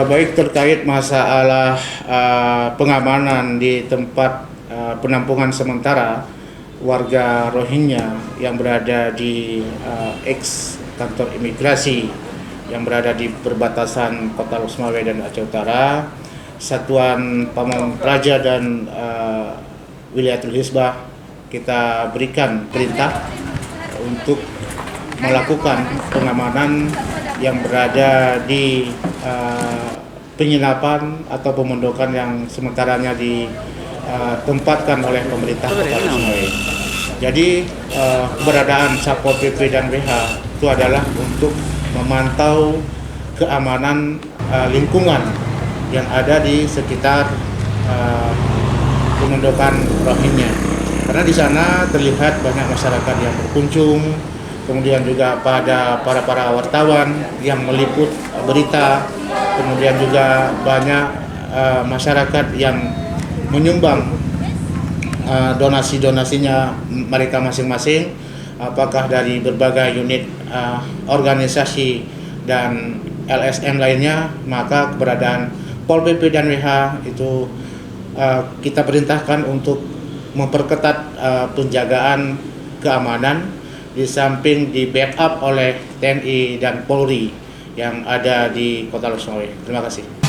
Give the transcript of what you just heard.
Baik terkait masalah pengamanan di tempat penampungan sementara warga Rohingya yang berada di ex kantor imigrasi yang berada di perbatasan Kota Lhokseumawe dan Aceh Utara, Satuan Pamong Praja dan Wilayatul Hisbah kita berikan perintah untuk melakukan pengamanan yang berada di penginapan atau pemondokan yang sementaranya ditempatkan oleh pemerintah Kota Lhokseumawe. Jadi keberadaan Satpol PP dan WH itu adalah untuk memantau keamanan lingkungan yang ada di sekitar pemondokan Rohingya. Karena di sana terlihat banyak masyarakat yang berkunjung, kemudian juga pada para wartawan yang meliput berita, kemudian juga banyak masyarakat yang menyumbang donasi-donasinya mereka masing-masing, apakah dari berbagai unit organisasi dan LSM lainnya. Maka keberadaan Pol PP dan WH itu kita perintahkan untuk memperketat penjagaan keamanan, di samping di backup oleh TNI dan Polri yang ada di Kota Lhokseumawe. Terima kasih.